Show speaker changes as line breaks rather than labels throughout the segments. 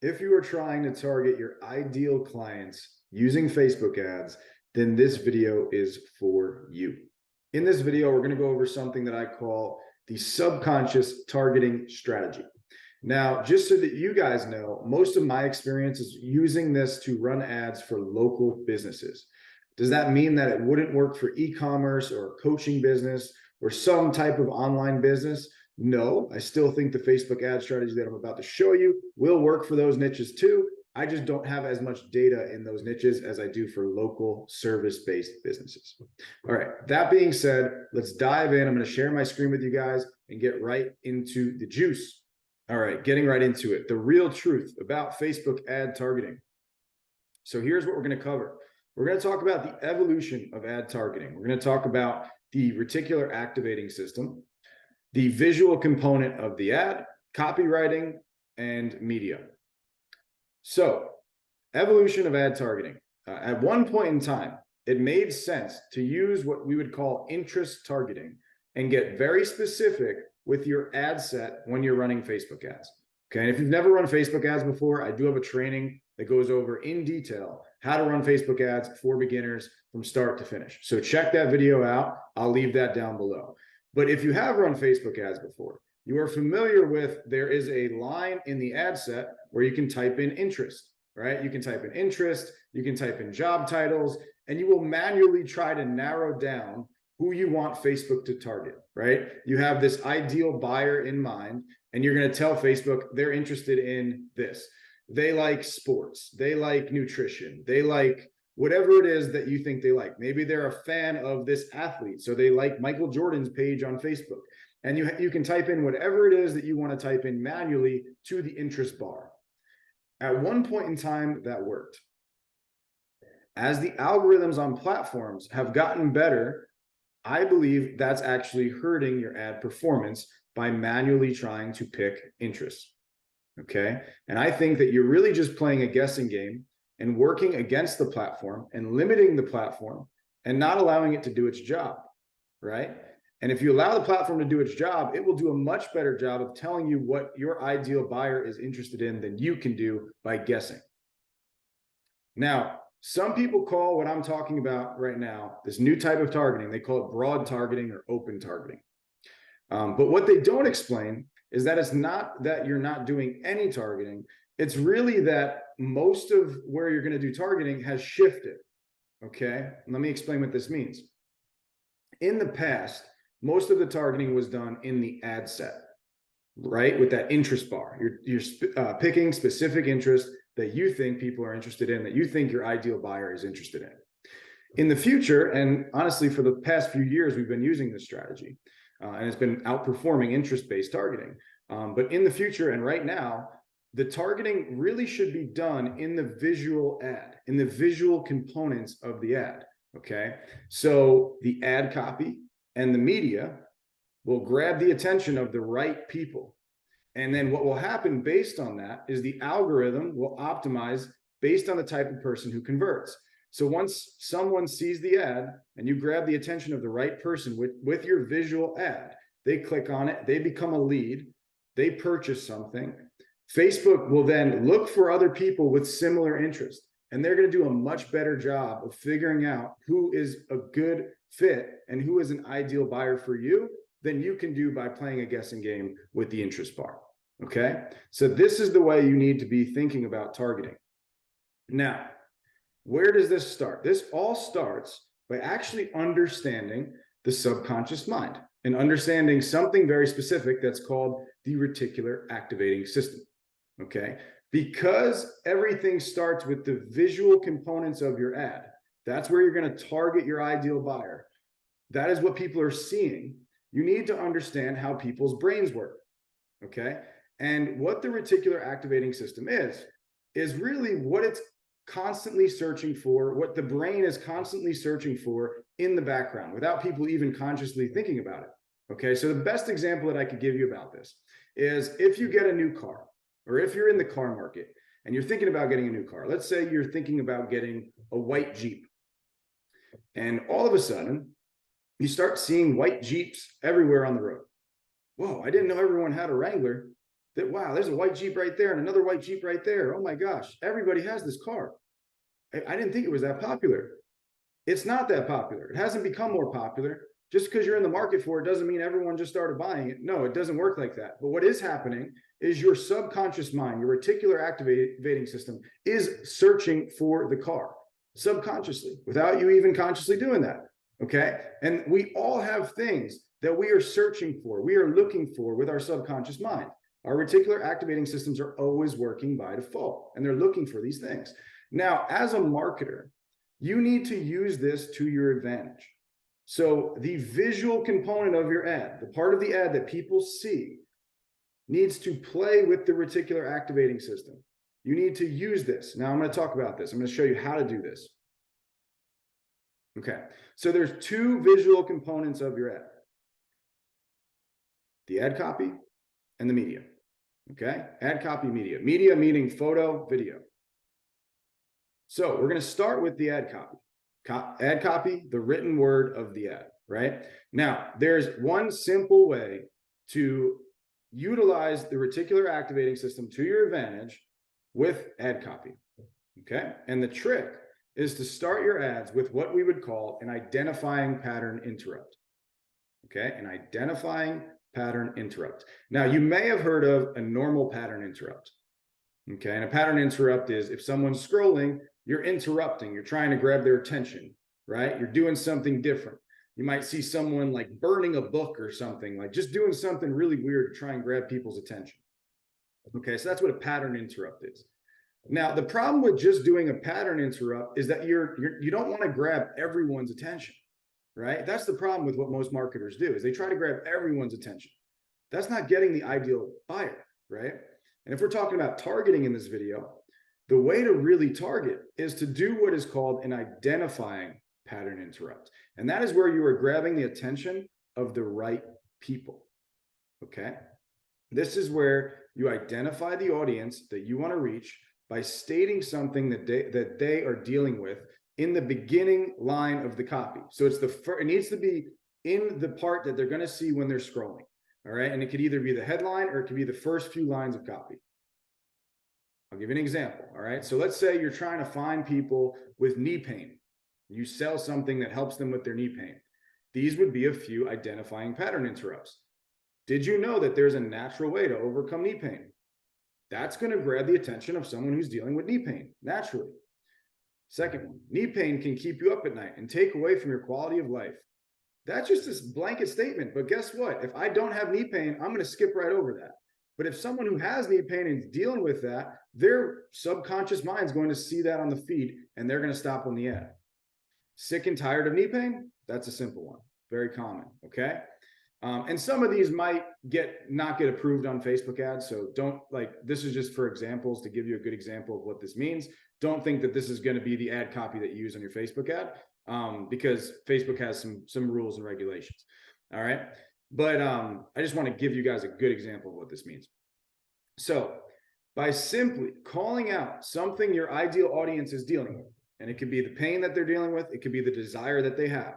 If you are trying to target your ideal clients using Facebook ads, then this video is for you. In this video, we're going to go over something that I call the subconscious targeting strategy. Now, just so that you guys know, most of my experience is using this to run ads for local businesses. Does that mean that it wouldn't work for e-commerce or a coaching business or some type of online business? No, I still think the Facebook ad strategy that I'm about to show you will work for those niches too. I just don't have as much data in those niches as I do for local service-based businesses. All right, that being said, let's dive in. I'm going to share my screen with you guys and get right into the juice. All right, getting right into it. The real truth about Facebook ad targeting. So here's what we're going to cover. We're going to talk about the evolution of ad targeting. We're going to talk about the reticular activating system, the visual component of the ad, copywriting, and media. So, evolution of ad targeting. At one point in time, it made sense to use what we would call interest targeting and get very specific with your ad set when you're running Facebook ads. Okay, and if you've never run Facebook ads before, I do have a training that goes over in detail how to run Facebook ads for beginners from start to finish. So check that video out. I'll leave that down below. But if you have run Facebook ads before, you are familiar with there is a line in the ad set where you can type in interest, right? You can type in interest, you can type in job titles, and you will manually try to narrow down who you want Facebook to target, right? You have this ideal buyer in mind, and you're going to tell Facebook they're interested in this. They like sports, they like nutrition, they like whatever it is that you think they like. Maybe they're a fan of this athlete, so they like Michael Jordan's page on Facebook. And you can type in whatever it is that you want to type in manually to the interest bar. At one point in time, that worked. As the algorithms on platforms have gotten better, I believe that's actually hurting your ad performance by manually trying to pick interests. Okay. And I think that you're really just playing a guessing game and working against the platform and limiting the platform and not allowing it to do its job, right? And if you allow the platform to do its job, it will do a much better job of telling you what your ideal buyer is interested in than you can do by guessing. Now, some people call what I'm talking about right now, this new type of targeting, they call it broad targeting or open targeting. But what they don't explain is that it's not that you're not doing any targeting. It's really that most of where you're going to do targeting has shifted. Okay, let me explain what this means. In the past, most of the targeting was done in the ad set, right? With that interest bar, you're picking specific interests that you think people are interested in, that you think your ideal buyer is interested in. In the future, and honestly, for the past few years, we've been using this strategy, and it's been outperforming interest-based targeting. But in the future and right now, the targeting really should be done in the visual ad, in the visual components of the ad, okay? So the ad copy and the media will grab the attention of the right people. And then what will happen based on that is the algorithm will optimize based on the type of person who converts. So once someone sees the ad and you grab the attention of the right person with your visual ad, they click on it, they become a lead, they purchase something. Facebook will then look for other people with similar interests, and they're going to do a much better job of figuring out who is a good fit and who is an ideal buyer for you than you can do by playing a guessing game with the interest bar. Okay, so this is the way you need to be thinking about targeting. Now, where does this start? This all starts by actually understanding the subconscious mind and understanding something very specific that's called the reticular activating system. Okay, because everything starts with the visual components of your ad. That's where you're going to target your ideal buyer. That is what people are seeing. You need to understand how people's brains work. Okay, and what the reticular activating system is really what it's constantly searching for, what the brain is constantly searching for in the background without people even consciously thinking about it. Okay, so the best example that I could give you about this is if you get a new car, or if you're in the car market and you're thinking about getting a new car. Let's say you're thinking about getting a white Jeep, and all of a sudden you start seeing white Jeeps everywhere on the road. Whoa, I didn't know everyone had a Wrangler. that, wow, there's a white Jeep right there and another white Jeep right there. Oh my gosh, everybody has this car. I didn't think it was that popular. It's not that popular. It hasn't become more popular. Just because you're in the market for it doesn't mean everyone just started buying it. No, it doesn't work like that. But what is happening is your subconscious mind, your reticular activating system, is searching for the car subconsciously without you even consciously doing that. Okay. And we all have things that we are searching for, we are looking for with our subconscious mind. Our reticular activating systems are always working by default, and they're looking for these things. Now, as a marketer, you need to use this to your advantage. So the visual component of your ad, the part of the ad that people see, needs to play with the reticular activating system. You need to use this. Now I'm going to talk about this. I'm going to show you how to do this. Okay, so there's two visual components of your ad. The ad copy and the media. Okay, ad copy, media. Media meaning photo, video. So we're going to start with the ad copy. Ad copy, the written word of the ad, right? Now, there's one simple way to utilize the reticular activating system to your advantage with ad copy, okay? And the trick is to start your ads with what we would call an identifying pattern interrupt, okay? An identifying pattern interrupt. Now, you may have heard of a normal pattern interrupt, okay? And a pattern interrupt is if someone's scrolling, you're interrupting, you're trying to grab their attention, right? You're doing something different. You might see someone like burning a book or something, like just doing something really weird to try and grab people's attention. Okay, so that's what a pattern interrupt is. Now, the problem with just doing a pattern interrupt is that you don't want to grab everyone's attention, right? That's the problem with what most marketers do, is they try to grab everyone's attention. That's not getting the ideal buyer, right? And if we're talking about targeting in this video, the way to really target is to do what is called an identifying pattern interrupt. And that is where you are grabbing the attention of the right people, okay? This is where you identify the audience that you want to reach by stating something that they are dealing with in the beginning line of the copy. So it's it needs to be in the part that they're going to see when they're scrolling, all right? And it could either be the headline or it could be the first few lines of copy. I'll give you an example, all right? So let's say you're trying to find people with knee pain. You sell something that helps them with their knee pain. These would be a few identifying pattern interrupts. Did you know that there's a natural way to overcome knee pain? That's going to grab the attention of someone who's dealing with knee pain, naturally. Second one, knee pain can keep you up at night and take away from your quality of life. That's just this blanket statement, but guess what? If I don't have knee pain, I'm going to skip right over that. But if someone who has knee pain and is dealing with that, their subconscious mind is going to see that on the feed and they're going to stop on the ad. Sick and tired of knee pain? That's a simple one. Very common, okay? And some of these might not get approved on Facebook ads. So this is just for examples to give you a good example of what this means. Don't think that this is going to be the ad copy that you use on your Facebook ad, because Facebook has some rules and regulations. All right. But I just want to give you guys a good example of what this means. So by simply calling out something your ideal audience is dealing with, and it could be the pain that they're dealing with, it could be the desire that they have,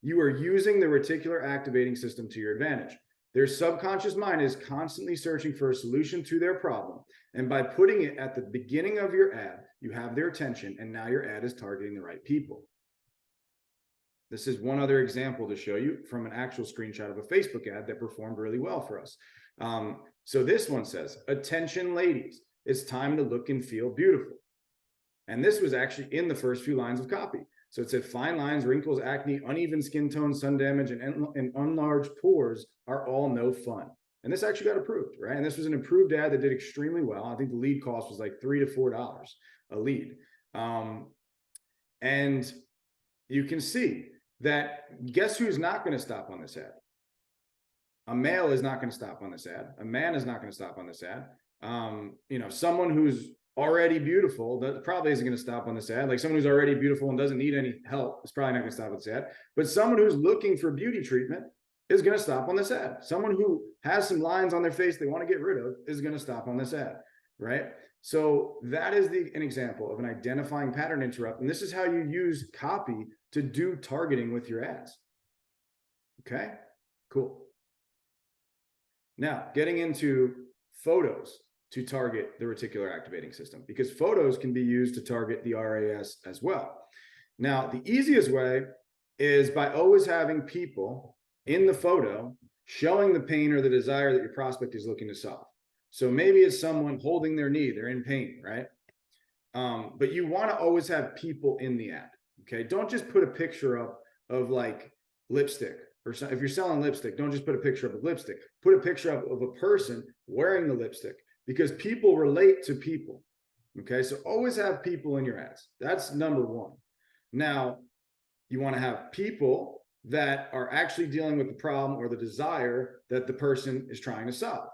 you are using the reticular activating system to your advantage. Their subconscious mind is constantly searching for a solution to their problem. And by putting it at the beginning of your ad, you have their attention, and now your ad is targeting the right people. This is one other example to show you from an actual screenshot of a Facebook ad that performed really well for us. So this one says, "Attention ladies, it's time to look and feel beautiful." And this was actually in the first few lines of copy. So it said, "Fine lines, wrinkles, acne, uneven skin tone, sun damage, and enlarged pores are all no fun." And this actually got approved, right? And this was an approved ad that did extremely well. I think the lead cost was like $3 to $4 a lead. And you can see that, guess who's not going to stop on this ad? A male is not going to stop on this ad. A man is not going to stop on this ad. Someone who's already beautiful, that probably isn't going to stop on this ad. Like someone who's already beautiful and doesn't need any help is probably not going to stop on this ad. But someone who's looking for beauty treatment is going to stop on this ad. Someone who has some lines on their face they want to get rid of is going to stop on this ad, right? So that is an example of an identifying pattern interrupt. And this is how you use copy to do targeting with your ads. Okay, cool. Now, getting into photos to target the reticular activating system, because photos can be used to target the RAS as well. Now, the easiest way is by always having people in the photo showing the pain or the desire that your prospect is looking to solve. So maybe it's someone holding their knee, they're in pain, right? But you want to always have people in the ad. Okay, don't just put a picture up of like lipstick, or if you're selling lipstick, don't just put a picture up of lipstick. Put a picture up of a person wearing the lipstick, because people relate to people. Okay, so always have people in your ads. That's number one. Now, you want to have people that are actually dealing with the problem or the desire that the person is trying to solve,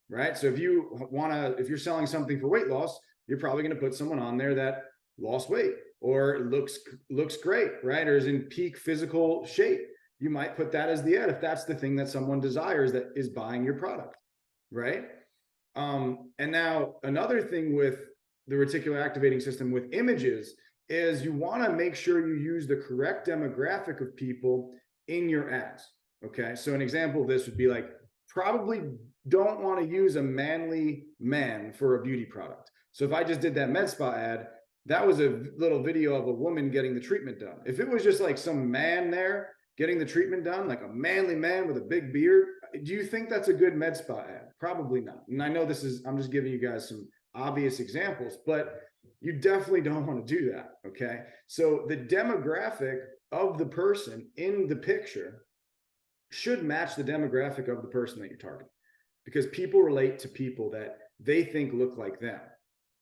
right? So if you're selling something for weight loss, you're probably going to put someone on there that lost weight or looks great, right? Or is in peak physical shape. You might put that as the ad if that's the thing that someone desires that is buying your product, right? And now another thing with the reticular activating system with images is you want to make sure you use the correct demographic of people in your ads. Okay, so an example of this would be like, probably don't want to use a manly man for a beauty product. So if I just did that med spa ad, that was a little video of a woman getting the treatment done. If it was just like some man there getting the treatment done, like a manly man with a big beard, do you think that's a good med spa ad? Probably not. And I know I'm just giving you guys some obvious examples, but you definitely don't want to do that. Okay, so the demographic of the person in the picture should match the demographic of the person that you're targeting, because people relate to people that they think look like them,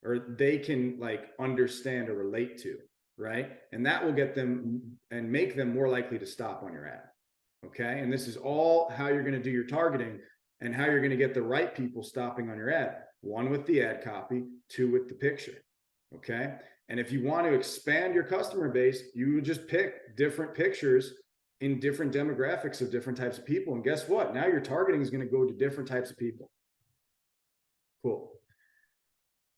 or they can like understand or relate to, right? And that will get them and make them more likely to stop on your ad. Okay, and this is all how you're going to do your targeting and how you're going to get the right people stopping on your ad. One, with the ad copy, two, with the picture. Okay, and if you want to expand your customer base, you just pick different pictures in different demographics of different types of people. And guess what? Now your targeting is going to go to different types of people. Cool.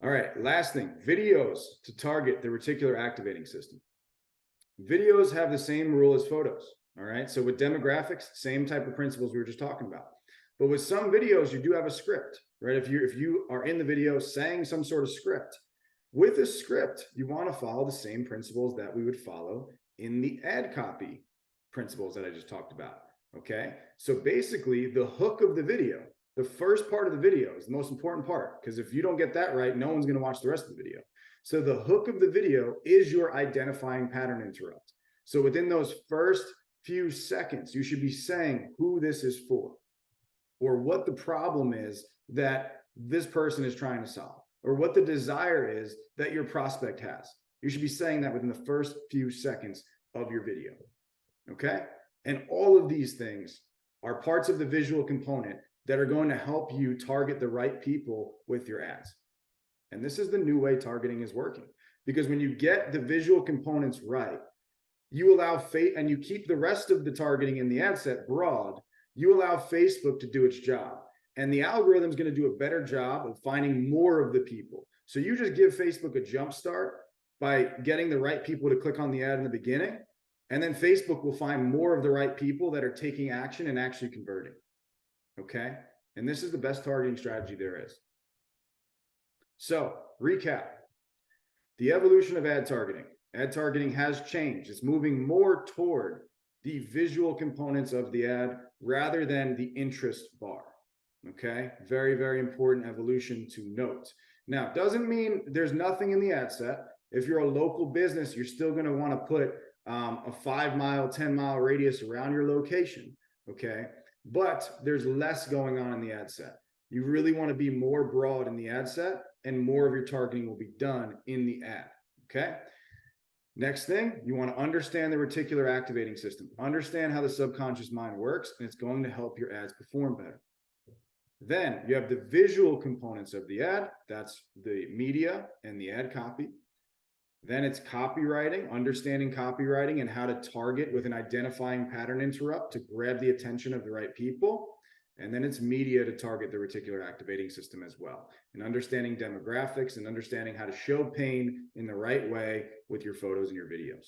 All right, last thing, videos to target the reticular activating system. Videos have the same rule as photos. All right, so with demographics, same type of principles we were just talking about. But with some videos, you do have a script, right? If you are in the video saying some sort of script, with a script, you want to follow the same principles that we would follow in the ad copy principles that I just talked about. Okay, so basically the hook of the video, the first part of the video is the most important part, because if you don't get that right, no one's going to watch the rest of the video. So the hook of the video is your identifying pattern interrupt. So within those first few seconds, you should be saying who this is for, or what the problem is that this person is trying to solve, or what the desire is that your prospect has. You should be saying that within the first few seconds of your video. Okay? And all of these things are parts of the visual component that are going to help you target the right people with your ads. And this is the new way targeting is working, because when you get the visual components right, you allow and you keep the rest of the targeting in the ad set broad, you allow Facebook to do its job. And the algorithm is going to do a better job of finding more of the people. So you just give Facebook a jump start by getting the right people to click on the ad in the beginning. And then Facebook will find more of the right people that are taking action and actually converting. Okay? And this is the best targeting strategy there is. So, recap. The evolution of ad targeting. Ad targeting has changed. It's moving more toward the visual components of the ad rather than the interest bar. Okay? Very, very important evolution to note. Now, it doesn't mean there's nothing in the ad set. If you're a local business, you're still going to want to put a 5-mile, 10-mile radius around your location. Okay? But there's less going on in the ad set. You really want to be more broad in the ad set, and more of your targeting will be done in the ad. Okay? Next thing, you want to understand the reticular activating system. Understand how the subconscious mind works, and it's going to help your ads perform better. Then you have the visual components of the ad. That's the media and the ad copy. Then it's copywriting, understanding copywriting and how to target with an identifying pattern interrupt to grab the attention of the right people. And then it's media to target the reticular activating system as well. And understanding demographics and understanding how to show pain in the right way with your photos and your videos.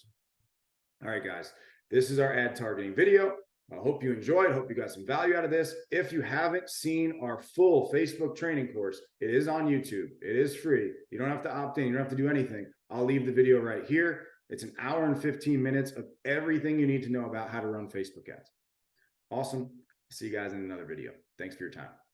All right, guys, this is our ad targeting video. I hope you enjoyed. Hope you got some value out of this. If you haven't seen our full Facebook training course, it is on YouTube. It is free. You don't have to opt in. You don't have to do anything. I'll leave the video right here. It's an hour and 15 minutes of everything you need to know about how to run Facebook ads. Awesome. See you guys in another video. Thanks for your time.